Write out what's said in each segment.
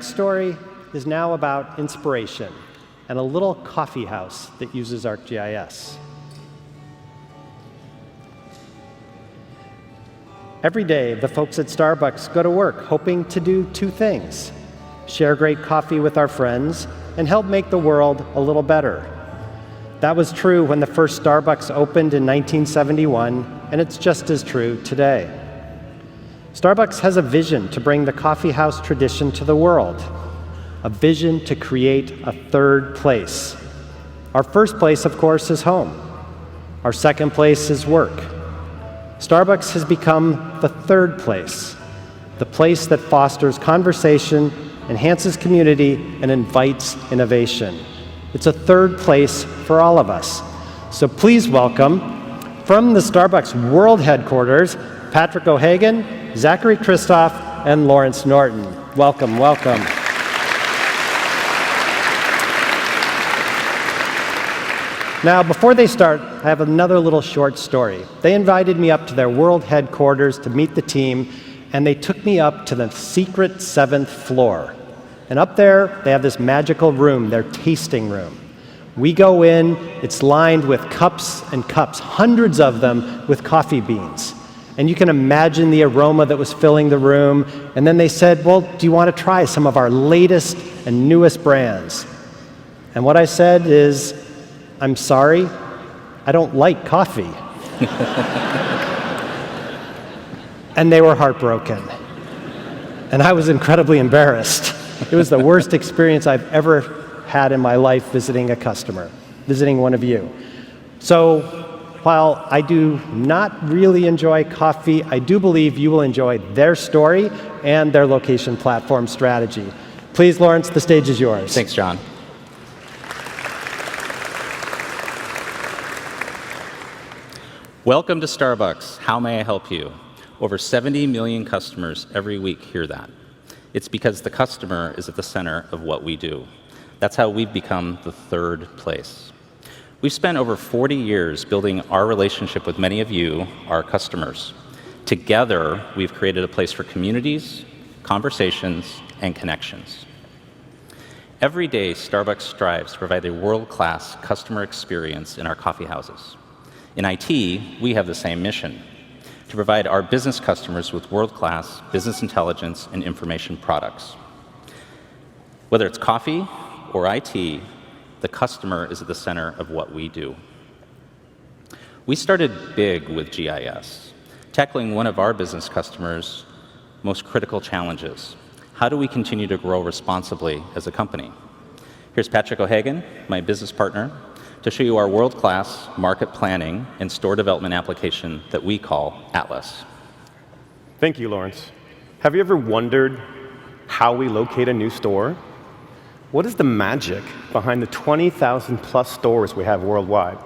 next story is now about inspiration and a little coffee house that uses ArcGIS. Every day, the folks at Starbucks go to work hoping to do two things: share great coffee with our friends and help make the world a little better. That was true when the first Starbucks opened in 1971, and it's just as true today. Starbucks has a vision to bring the coffee house tradition to the world, a vision to create a third place. Our first place, of course, is home. Our second place is work. Starbucks has become the third place, the place that fosters conversation, enhances community, and invites innovation. It's a third place for all of us. So please welcome, from the Starbucks World Headquarters, Patrick O'Hagan, Zachary Christoph, and Lawrence Norton. Welcome, welcome. Now, before they start, I have another little short story. They invited me up to their world headquarters to meet the team, and they took me up to the secret 7th floor. And up there, they have this magical room, their tasting room. We go in, it's lined with cups and cups, hundreds of them with coffee beans. And you can imagine the aroma that was filling the room. And then they said, well, do you want to try some of our latest and newest brands? And what I said is, I'm sorry, I don't like coffee. And they were heartbroken. And I was incredibly embarrassed. It was the worst experience I've ever had in my life visiting a customer, visiting one of you. So while I do not really enjoy coffee, I do believe you will enjoy their story and their location platform strategy. Please, Lawrence, the stage is yours. Thanks, John. Welcome to Starbucks. How may I help you? Over 70 million customers every week hear that. It's because the customer is at the center of what we do. That's how we've become the third place. We've spent over 40 years building our relationship with many of you, our customers. Together, we've created a place for communities, conversations, and connections. Every day, Starbucks strives to provide a world-class customer experience in our coffee houses. In IT, we have the same mission: to provide our business customers with world-class business intelligence and information products. Whether it's coffee or IT, the customer is at the center of what we do. We started big with GIS, tackling one of our business customers' most critical challenges. How do we continue to grow responsibly as a company? Here's Patrick O'Hagan, my business partner, to show you our world-class market planning and store development application that we call Atlas. Thank you, Lawrence. Have you ever wondered how we locate a new store? What is the magic behind the 20,000 plus stores we have worldwide?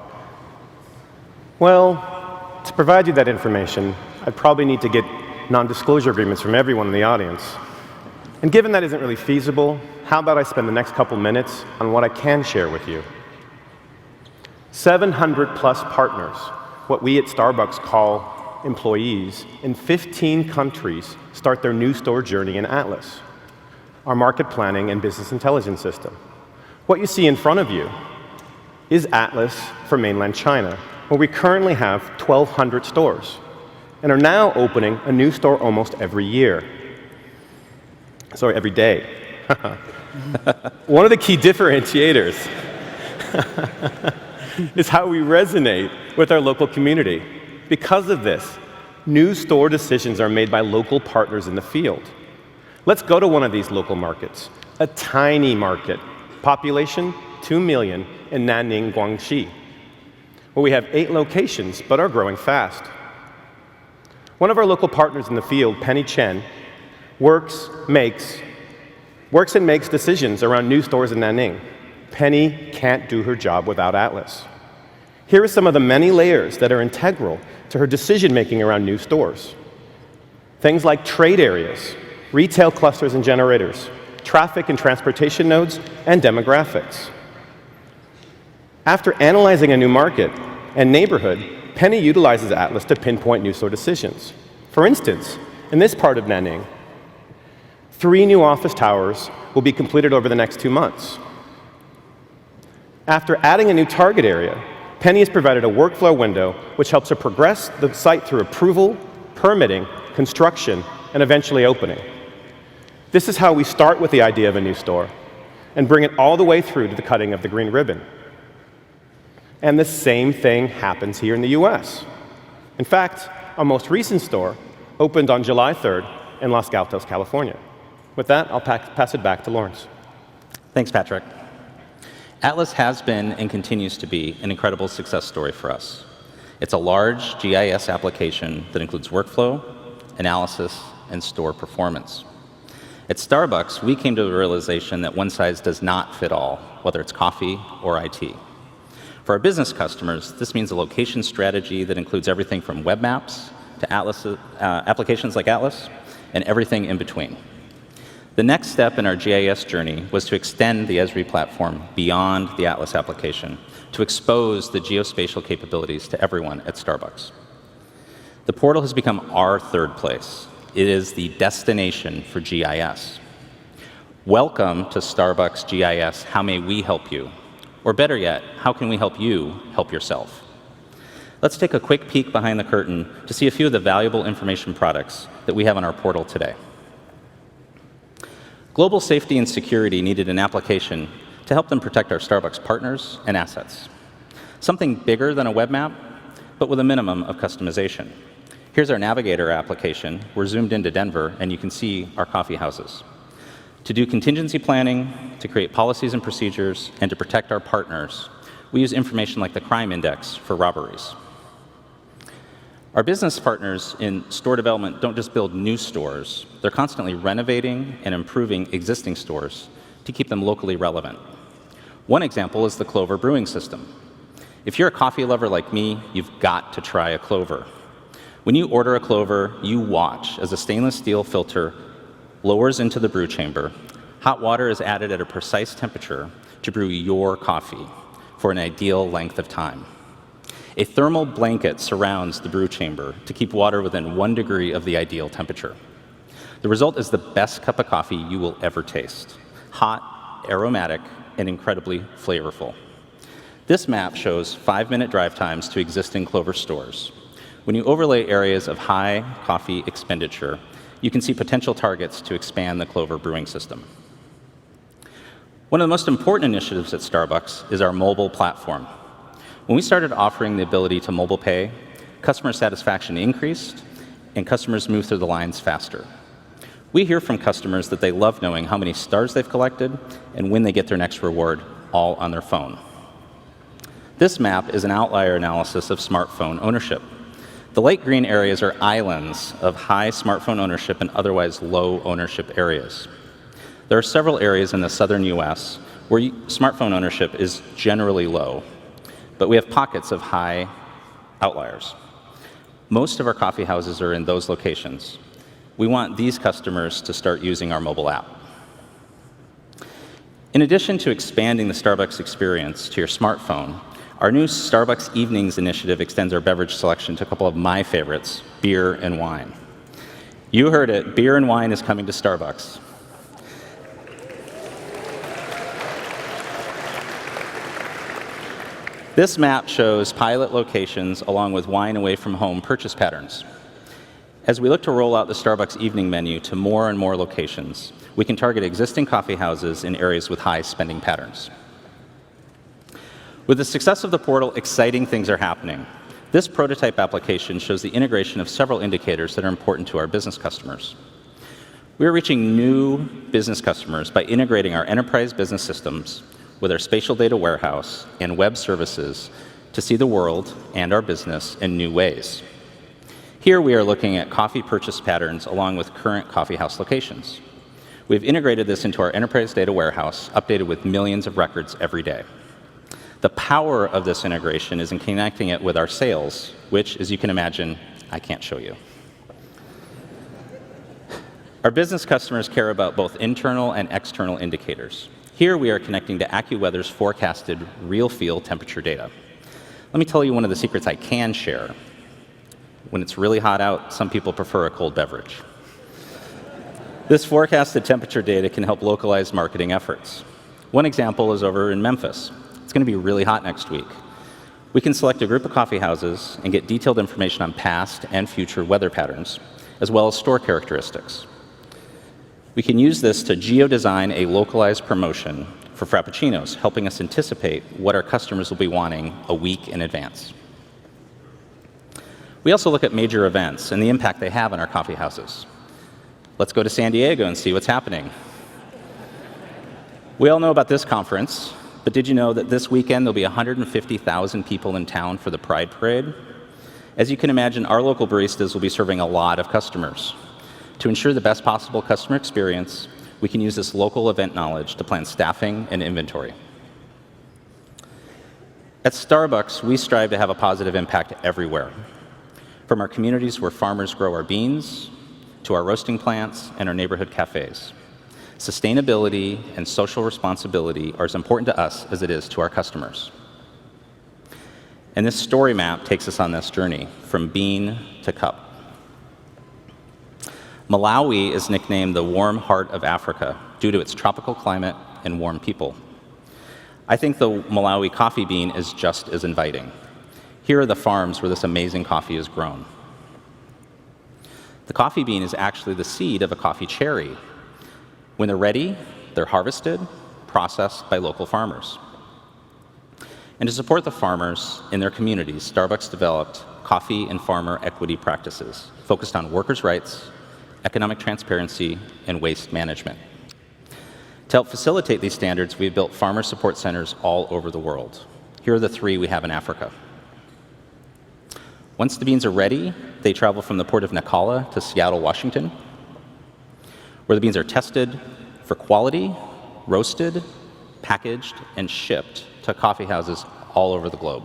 Well, to provide you that information, I'd probably need to get non-disclosure agreements from everyone in the audience. And given that isn't really feasible, how about I spend the next couple minutes on what I can share with you? 700 plus partners, what we at Starbucks call employees, in 15 countries start their new store journey in Atlas, our market planning and business intelligence system. What you see in front of you is Atlas for mainland China, where we currently have 1,200 stores and are now opening a new store almost every year. Sorry, every day. One of the key differentiators is how we resonate with our local community. Because of this, new store decisions are made by local partners in the field. Let's go to one of these local markets, a tiny market, population 2 million in Nanning, Guangxi, where we have 8 locations but are growing fast. One of our local partners in the field, Penny Chen, works and makes decisions around new stores in Nanning. Penny can't do her job without Atlas. Here are some of the many layers that are integral to her decision-making around new stores. Things like trade areas, retail clusters and generators, traffic and transportation nodes, and demographics. After analyzing a new market and neighborhood, Penny utilizes Atlas to pinpoint new store decisions. For instance, in this part of Nanning, 3 new office towers will be completed over the next 2 months. After adding a new target area, Penny has provided a workflow window which helps her progress the site through approval, permitting, construction, and eventually opening. This is how we start with the idea of a new store and bring it all the way through to the cutting of the green ribbon. And the same thing happens here in the US. In fact, our most recent store opened on July 3rd in Los Gatos, California. With that, I'll pass it back to Lawrence. Thanks, Patrick. Atlas has been and continues to be an incredible success story for us. It's a large GIS application that includes workflow, analysis, and store performance. At Starbucks, we came to the realization that one size does not fit all, whether it's coffee or IT. For our business customers, this means a location strategy that includes everything from web maps to Atlas, applications like Atlas, and everything in between. The next step in our GIS journey was to extend the Esri platform beyond the Atlas application to expose the geospatial capabilities to everyone at Starbucks. The portal has become our third place. It is the destination for GIS. Welcome to Starbucks GIS. How may we help you? Or better yet, how can we help you help yourself? Let's take a quick peek behind the curtain to see a few of the valuable information products that we have on our portal today. Global safety and security needed an application to help them protect our Starbucks partners and assets. Something bigger than a web map, but with a minimum of customization. Here's our Navigator application. We're zoomed into Denver, and you can see our coffee houses. To do contingency planning, to create policies and procedures, and to protect our partners, we use information like the crime index for robberies. Our business partners in store development don't just build new stores, they're constantly renovating and improving existing stores to keep them locally relevant. One example is the Clover brewing system. If you're a coffee lover like me, you've got to try a Clover. When you order a Clover, you watch as a stainless steel filter lowers into the brew chamber. Hot water is added at a precise temperature to brew your coffee for an ideal length of time. A thermal blanket surrounds the brew chamber to keep water within 1 degree of the ideal temperature. The result is the best cup of coffee you will ever taste. Hot, aromatic, and incredibly flavorful. This map shows 5-minute drive times to existing Clover stores. When you overlay areas of high coffee expenditure, you can see potential targets to expand the Clover brewing system. One of the most important initiatives at Starbucks is our mobile platform. When we started offering the ability to mobile pay, customer satisfaction increased, and customers moved through the lines faster. We hear from customers that they love knowing how many stars they've collected and when they get their next reward, all on their phone. This map is an outlier analysis of smartphone ownership. The light green areas are islands of high smartphone ownership and otherwise low ownership areas. There are several areas in the southern US where smartphone ownership is generally low, but we have pockets of high outliers. Most of our coffee houses are in those locations. We want these customers to start using our mobile app. In addition to expanding the Starbucks experience to your smartphone, our new Starbucks Evenings initiative extends our beverage selection to a couple of my favorites, beer and wine. You heard it, beer and wine is coming to Starbucks. This map shows pilot locations along with wine away from home purchase patterns. As we look to roll out the Starbucks evening menu to more and more locations, we can target existing coffee houses in areas with high spending patterns. With the success of the portal, exciting things are happening. This prototype application shows the integration of several indicators that are important to our business customers. We are reaching new business customers by integrating our enterprise business systems with our spatial data warehouse and web services to see the world and our business in new ways. Here we are looking at coffee purchase patterns along with current coffee house locations. We've integrated this into our enterprise data warehouse, updated with millions of records every day. The power of this integration is in connecting it with our sales, which, as you can imagine, I can't show you. Our business customers care about both internal and external indicators. Here we are connecting to AccuWeather's forecasted real field temperature data. Let me tell you one of the secrets I can share. When it's really hot out, some people prefer a cold beverage. This forecasted temperature data can help localize marketing efforts. One example is over in Memphis. It's going to be really hot next week. We can select a group of coffee houses and get detailed information on past and future weather patterns, as well as store characteristics. We can use this to geo-design a localized promotion for Frappuccinos, helping us anticipate what our customers will be wanting a week in advance. We also look at major events and the impact they have on our coffee houses. Let's go to San Diego and see what's happening. We all know about this conference, but did you know that this weekend there'll be 150,000 people in town for the Pride Parade? As you can imagine, our local baristas will be serving a lot of customers. To ensure the best possible customer experience, we can use this local event knowledge to plan staffing and inventory. At Starbucks, we strive to have a positive impact everywhere, from our communities where farmers grow our beans, to our roasting plants and our neighborhood cafes. Sustainability and social responsibility are as important to us as it is to our customers. And this story map takes us on this journey from bean to cup. Malawi is nicknamed the warm heart of Africa due to its tropical climate and warm people. I think the Malawi coffee bean is just as inviting. Here are the farms where this amazing coffee is grown. The coffee bean is actually the seed of a coffee cherry. When they're ready, they're harvested, processed by local farmers. And to support the farmers in their communities, Starbucks developed coffee and farmer equity practices focused on workers' rights, economic transparency, and waste management. To help facilitate these standards, we've built farmer support centers all over the world. Here are the 3 we have in Africa. Once the beans are ready, they travel from the port of Nacala to Seattle, Washington, where the beans are tested for quality, roasted, packaged, and shipped to coffee houses all over the globe.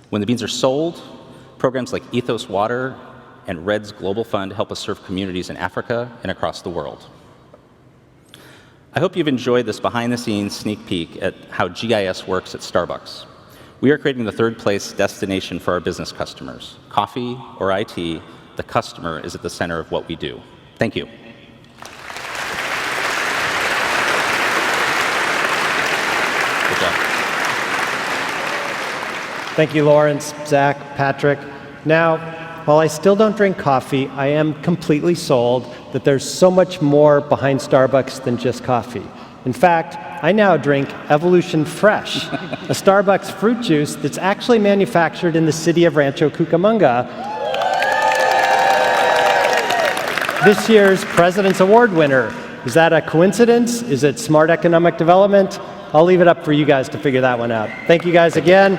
When the beans are sold, programs like Ethos Water and Red's Global Fund help us serve communities in Africa and across the world. I hope you've enjoyed this behind-the-scenes sneak peek at how GIS works at Starbucks. We are creating the third-place destination for our business customers. Coffee or IT, the customer is at the center of what we do. Thank you. Good job. Thank you, Lawrence, Zach, Patrick. Now, while I still don't drink coffee, I am completely sold that there's so much more behind Starbucks than just coffee. In fact, I now drink Evolution Fresh, a Starbucks fruit juice that's actually manufactured in the city of Rancho Cucamonga. This year's President's Award winner. Is that a coincidence? Is it smart economic development? I'll leave it up for you guys to figure that one out. Thank you guys again.